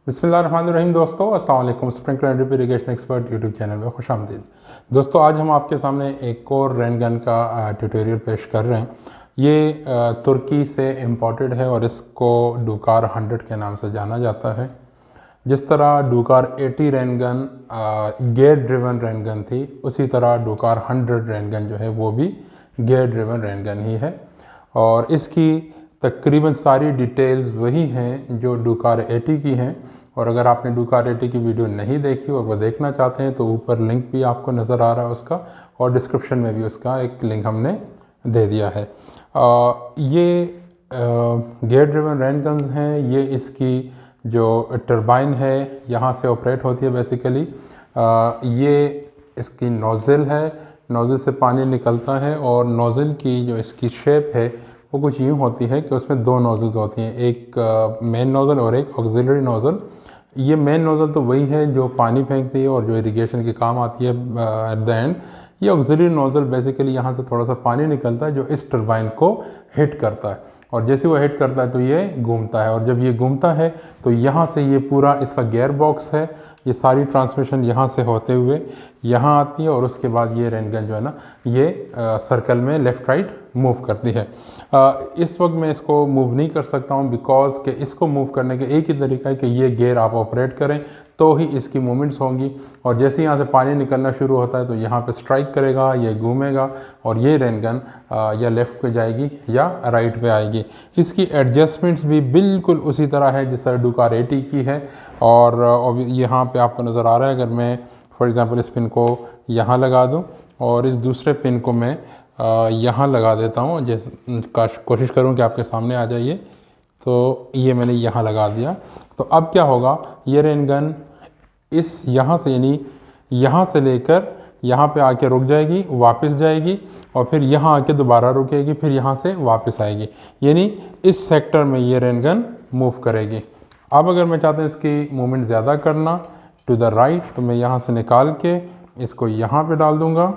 बिस्मिल्लाहिर्रहमानिर्रहीम दोस्तों, अस्सलाम वालेकुम। Sprinkler and drip irrigation expert YouTube channel में खुशामदीद। दोस्तों, आज हम आपके सामने एक और रेन गन का ट्यूटोरियल पेश कर रहे हैं। ये तुर्की से इम्पोर्टेड है और इसको डूकार 100 के नाम से जाना जाता है। जिस तरह डूकार 80 rain gun gear driven rain gun थी, उसी तरह डूकार 100 रेन गन जो है वो भी गेयर ड्रिवन रेन गन ही है और इसकी तकरीबन सारी डिटेल्स वही हैं जो डूकार 80 की हैं। और अगर आपने डूकार 80 की वीडियो नहीं देखी और वो देखना चाहते हैं तो ऊपर लिंक भी आपको नज़र आ रहा है उसका, और डिस्क्रिप्शन में भी उसका एक लिंक हमने दे दिया है। ये गेयर ड्रिवन रेन गन्स हैं। ये इसकी जो टरबाइन है यहाँ से ऑपरेट होती है बेसिकली। ये इसकी नोज़ल है, नोज़ल से पानी निकलता है और नोज़ल की जो इसकी शेप है वो कुछ यूँ होती है कि उसमें दो नोज़ल्स होती हैं, एक मेन नोज़ल और एक ऑक्सिलरी नोज़ल। ये मेन नोज़ल तो वही है जो पानी फेंकती है और जो इरिगेशन के काम आती है एट द एंड। ये ऑक्सिलरी नोज़ल बेसिकली यहाँ से थोड़ा सा पानी निकलता है जो इस टरबाइन को हिट करता है, और जैसे वो हिट करता है तो ये घूमता है, और जब ये घूमता है तो यहाँ से ये पूरा इसका गियर बॉक्स है, ये सारी ट्रांसमिशन यहाँ से होते हुए यहाँ आती है और उसके बाद ये रेन गन जो है ना ये सर्कल में लेफ़्ट राइट मूव करती है। इस वक्त मैं इसको मूव नहीं कर सकता हूँ बिकॉज कि इसको मूव करने का एक ही तरीका है कि ये गियर आप ऑपरेट करें तो ही इसकी मूवमेंट्स होंगी। और जैसे यहाँ से पानी निकलना शुरू होता है तो यहाँ पे स्ट्राइक करेगा, ये घूमेगा और ये रेन गन या लेफ़्ट पे जाएगी या राइट पे आएगी। इसकी एडजस्टमेंट्स भी बिल्कुल उसी तरह है जिस तरह डूकार 80 की है। और यहाँ पे आपको नज़र आ रहा है, अगर मैं फॉर एग्ज़ाम्पल इस पिन को यहाँ लगा दूँ और इस दूसरे पिन को मैं यहाँ लगा देता हूँ, जैसे कोशिश करूँ कि आपके सामने आ जाइए, तो ये मैंने यहाँ लगा दिया। तो अब क्या होगा, ये रेन गन इस यहाँ से यानी यहाँ से लेकर यहाँ पे आके रुक जाएगी, वापस जाएगी और फिर यहाँ आके दोबारा रुकेगी, फिर यहाँ से वापस आएगी, यानी इस सेक्टर में ये रेन गन मूव करेगी। अब अगर मैं चाहता हूँ इसकी मूवमेंट ज़्यादा करना टू द राइट, तो मैं यहाँ से निकाल के इसको यहाँ पे डाल दूँगा।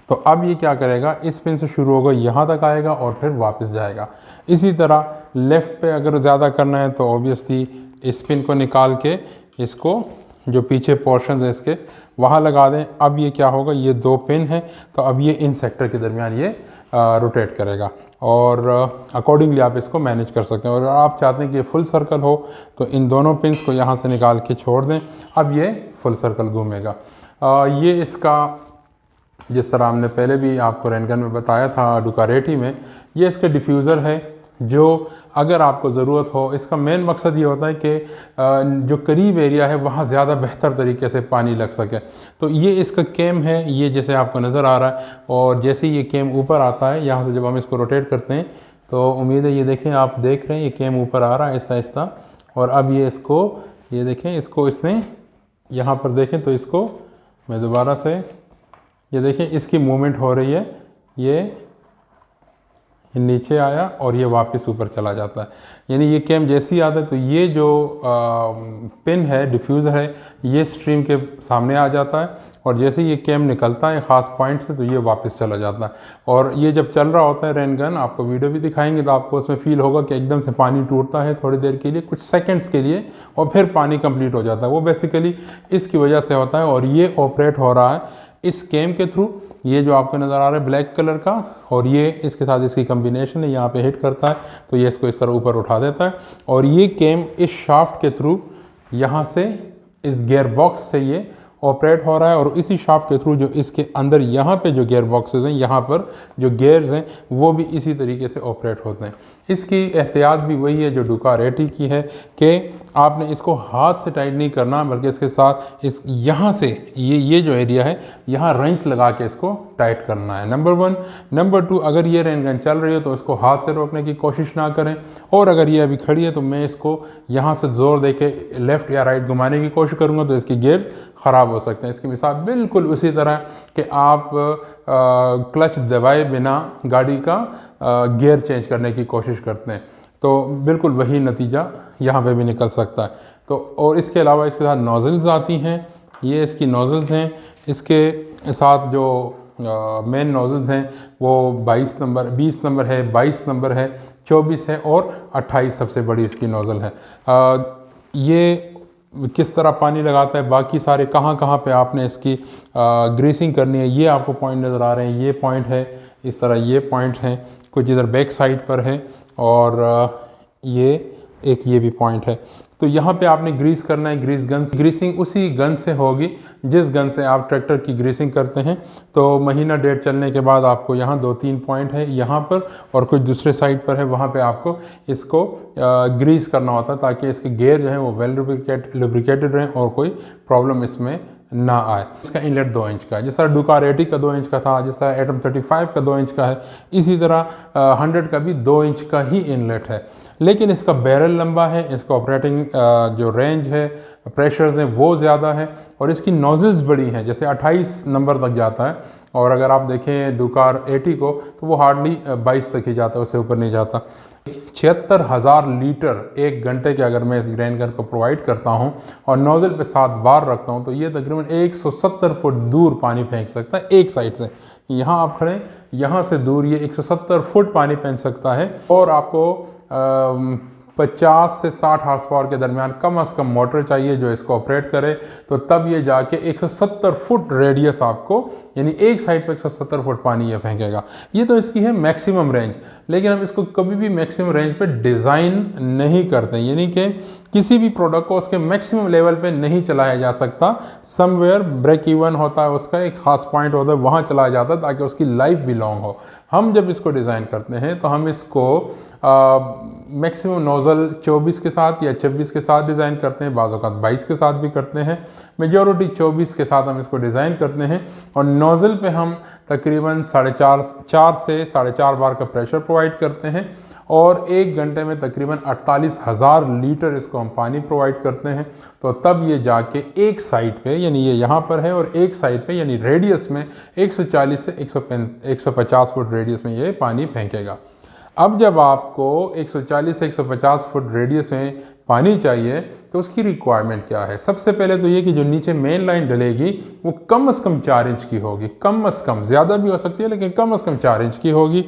तो अब ये क्या करेगा, इस पिन से शुरू होगा, यहाँ तक आएगा और फिर वापस जाएगा। इसी तरह लेफ़्ट पे अगर ज़्यादा करना है तो ऑब्वियसली इस पिन को निकाल के इसको जो पीछे पोर्शन है इसके वहाँ लगा दें। अब ये क्या होगा, ये दो पिन हैं तो अब ये इन सेक्टर के दरमियान ये रोटेट करेगा और अकॉर्डिंगली आप इसको मैनेज कर सकते हैं। और आप चाहते हैं कि ये फुल सर्कल हो तो इन दोनों पिन्स को यहाँ से निकाल के छोड़ दें, अब ये फुल सर्कल घूमेगा। ये इसका जिस तरह हमने पहले भी आपको रेन गन में बताया था डूकार 80 में, ये इसका डिफ्यूज़र है जो अगर आपको ज़रूरत हो, इसका मेन मकसद ये होता है कि जो करीब एरिया है वहाँ ज़्यादा बेहतर तरीके से पानी लग सके। तो ये इसका केम है, ये जैसे आपको नज़र आ रहा है, और जैसे ये केम ऊपर आता है यहाँ से जब हम इसको रोटेट करते हैं तो उम्मीद है ये देखें, आप देख रहे हैं ये केम ऊपर आ रहा है आहिस्ता आहिस्ता। और अब ये इसको ये देखें, इसको इसने यहाँ पर देखें तो इसको मैं दोबारा से ये देखें इसकी मूवमेंट हो रही है, ये नीचे आया और ये वापस ऊपर चला जाता है, यानी ये केम जैसे ही आता है तो ये जो पिन है डिफ्यूज़र है ये स्ट्रीम के सामने आ जाता है, और जैसे ये केम निकलता है ख़ास पॉइंट से तो ये वापस चला जाता है। और ये जब चल रहा होता है रेन गन, आपको वीडियो भी दिखाएंगे तो आपको उसमें फ़ील होगा कि एकदम से पानी टूटता है थोड़ी देर के लिए, कुछ सेकंड्स के लिए, और फिर पानी कंप्लीट हो जाता है। वो बेसिकली इसकी वजह से होता है और ये ऑपरेट हो रहा है इस केम के थ्रू। ये जो आपको नज़र आ रहा है ब्लैक कलर का, और ये इसके साथ इसकी कम्बिनेशन है, यहाँ पे हिट करता है तो ये इसको इस तरह ऊपर उठा देता है, और ये केम इस शाफ्ट के थ्रू यहाँ से इस गियर बॉक्स से ये ऑपरेट हो रहा है, और इसी शाफ्ट के थ्रू जो इसके अंदर यहाँ पे जो गियर बॉक्सेस हैं, यहाँ पर जो गियर्स हैं वो भी इसी तरीके से ऑपरेट होते हैं। इसकी एहतियात भी वही है जो डूकार 80 की है कि आपने इसको हाथ से टाइट नहीं करना, बल्कि इसके साथ इस यहाँ से ये जो एरिया है यहाँ रंच लगा के इसको टाइट करना है, नंबर 1। नंबर 2, अगर ये रेन गन चल रही हो तो इसको हाथ से रोकने की कोशिश ना करें, और अगर ये अभी खड़ी है तो मैं इसको यहाँ से ज़ोर दे के लेफ़्ट या राइट घुमाने की कोशिश करूँगा तो इसके गियर ख़राब हो सकते हैं। इसकी मिसाल बिल्कुल उसी तरह कि आप क्लच दबाए बिना गाड़ी का गियर चेंज करने की कोशिश करते हैं तो बिल्कुल वही नतीजा यहाँ पे भी निकल सकता है। तो और इसके अलावा इसके साथ नोज़ल्स आती हैं, ये इसकी नोज़ल्स हैं, इसके साथ जो मेन नोजल्स हैं वो 22 नंबर, 20 नंबर है, 22 नंबर है, 24 है और 28 सबसे बड़ी इसकी नोज़ल है। ये किस तरह पानी लगाता है, बाकी सारे कहाँ कहाँ पे आपने इसकी ग्रीसिंग करनी है, ये आपको पॉइंट नज़र आ रहे हैं। ये पॉइंट है, इस तरह ये पॉइंट है, कुछ इधर बैक साइड पर है और ये भी पॉइंट है। तो यहाँ पे आपने ग्रीस करना है, ग्रीस गन। ग्रीसिंग उसी गन से होगी जिस गन से आप ट्रैक्टर की ग्रीसिंग करते हैं। तो महीना डेढ़ चलने के बाद आपको यहाँ 2-3 पॉइंट है यहाँ पर और कुछ दूसरे साइड पर है, वहाँ पे आपको इसको ग्रीस करना होता है ताकि इसके गेयर जो है वो वेल लुब्रिकेटेड रहें और कोई प्रॉब्लम इसमें ना आए। इसका इनलेट 2 इंच का है, जिस तरह डुकार 80 का 2 इंच का था, जिस तरह एटम 35 का 2 इंच का है, इसी तरह 100 का भी 2 इंच का ही इनलेट है। लेकिन इसका बैरल लंबा है, इसका ऑपरेटिंग जो रेंज है, प्रेशर्स हैं वो ज़्यादा है और इसकी नोजल्स बड़ी हैं, जैसे 28 नंबर तक जाता है। और अगर आप देखें डुकार 80 को तो वो हार्डली 22 तक ही जाता है, उससे ऊपर नहीं जाता। 76,000 लीटर एक घंटे के अगर मैं इस ग्रेन गन को प्रोवाइड करता हूं और नोज़ल पे 7 बार रखता हूं तो ये तकरीबन 170 फुट दूर पानी फेंक सकता है एक साइड से। यहाँ आप खड़े, यहाँ से दूर ये 170 फुट पानी फेंक सकता है। और आपको 50 से 60 हार्स पावर के दरमियान कम से कम मोटर चाहिए जो इसको ऑपरेट करे, तो तब ये जाके 170 फुट रेडियस आपको, यानी एक साइड पे 170 फुट पानी ये फेंकेगा। ये तो इसकी है मैक्सिमम रेंज, लेकिन हम इसको कभी भी मैक्सिमम रेंज पे डिज़ाइन नहीं करते, यानी कि किसी भी प्रोडक्ट को उसके मैक्सिमम लेवल पे नहीं चलाया जा सकता। समवेयर ब्रेक इवन होता है, उसका एक ख़ास पॉइंट होता है, वहाँ चलाया जाता है ताकि उसकी लाइफ भी लॉन्ग हो। हम जब इसको डिज़ाइन करते हैं तो हम इसको मैक्सिमम नोज़ल 24 के साथ या 26 के साथ डिज़ाइन करते हैं, बाज़ औक़ात 22 के साथ भी करते हैं। मेजॉरिटी 24 के साथ हम इसको डिज़ाइन करते हैं और नोज़ल पे हम तकरीबन 4 से 4.5 बार का प्रेशर प्रोवाइड करते हैं और एक घंटे में तकरीबन 48,000 लीटर इसको हम पानी प्रोवाइड करते हैं। तो तब ये जाके एक साइड पे, यानी ये यहाँ पर है और एक साइड पे यानी रेडियस में 140 से 150 फुट रेडियस में ये पानी फेंकेगा। अब जब आपको 140 से 150 फुट रेडियस में पानी चाहिए तो उसकी रिक्वायरमेंट क्या है? सबसे पहले तो ये कि जो नीचे मेन लाइन डलेगी वो कम से कम 4 इंच की होगी, कम से कम, ज़्यादा भी हो सकती है लेकिन कम से कम 4 इंच की होगी।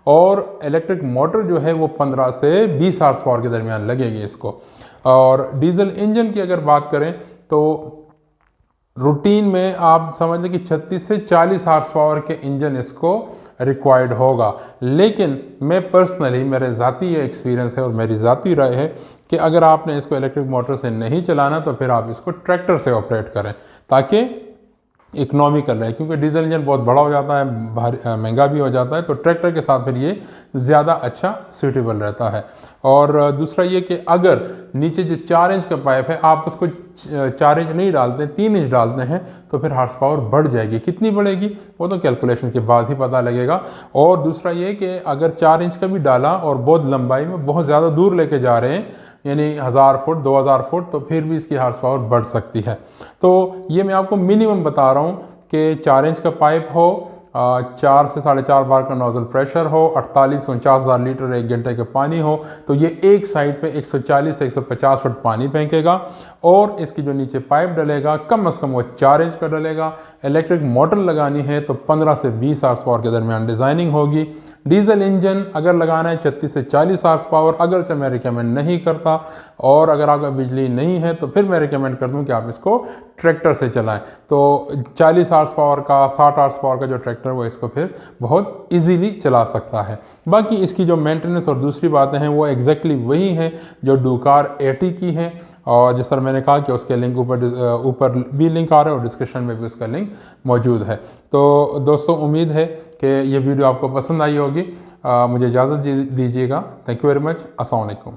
और इलेक्ट्रिक मोटर जो है वो 15 से 20 हार्स पावर के दरमियान लगेगी इसको। और डीजल इंजन की अगर बात करें तो रूटीन में आप समझ लें कि 36 से 40 हार्स पावर के इंजन इसको रिक्वायर्ड होगा। लेकिन मैं पर्सनली, मेरे ज़ाती ये एक्सपीरियंस है और मेरी ज़ाती राय है कि अगर आपने इसको इलेक्ट्रिक मोटर से नहीं चलाना तो फिर आप इसको ट्रैक्टर से ऑपरेट करें ताकि इकोनॉमिकल रहे, क्योंकि डीजल इंजन बहुत बड़ा हो जाता है, महंगा भी हो जाता है। तो ट्रैक्टर के साथ फिर ये ज़्यादा अच्छा सूटेबल रहता है। और दूसरा ये कि अगर नीचे जो 4 इंच का पाइप है आप उसको 4 इंच नहीं डालते, 3 इंच डालते हैं तो फिर हार्स पावर बढ़ जाएगी। कितनी बढ़ेगी वो तो कैलकुलेशन के बाद ही पता लगेगा। और दूसरा ये कि अगर 4 इंच का भी डाला और बहुत लंबाई में बहुत ज़्यादा दूर लेके जा रहे हैं, यानी 1000 फुट 2000 फुट, तो फिर भी इसकी हार्स पावर बढ़ सकती है। तो ये मैं आपको मिनिमम बता रहा हूँ कि 4 इंच का पाइप हो, 4 से 4.5 बार का नोजल प्रेशर हो, 48-49,000 लीटर एक घंटे का पानी हो, तो ये एक साइड पे 140 से 150 फुट पानी फेंकेगा। और इसकी जो नीचे पाइप डलेगा कम से कम वो 4 इंच का डलेगा। इलेक्ट्रिक मोटर लगानी है तो 15 से 20 हार्स पावर के दरमियान डिज़ाइनिंग होगी। डीजल इंजन अगर लगाना है 36 से 40 हार्स पावर, अगरचे मैं रिकमेंड नहीं करता। और अगर आपका बिजली नहीं है तो फिर मैं रिकमेंड करता हूँ कि आप इसको ट्रैक्टर से चलाएं। तो 40 हार्स पावर का, 60 हार्स पावर का जो ट्रैक्टर वो इसको फिर बहुत इजीली चला सकता है। बाकी इसकी जो मेंटेनेंस और दूसरी बातें हैं वो एग्जैक्टली वही हैं जो डुकार 80 की हैं। और जिस तरह मैंने कहा कि उसके लिंक ऊपर भी लिंक आ रहा है और डिस्क्रिप्शन में भी उसका लिंक मौजूद है। तो दोस्तों, उम्मीद है कि ये वीडियो आपको पसंद आई होगी। मुझे इजाज़त दीजिएगा। Thank you very much. अस्सलाम वालेकुम।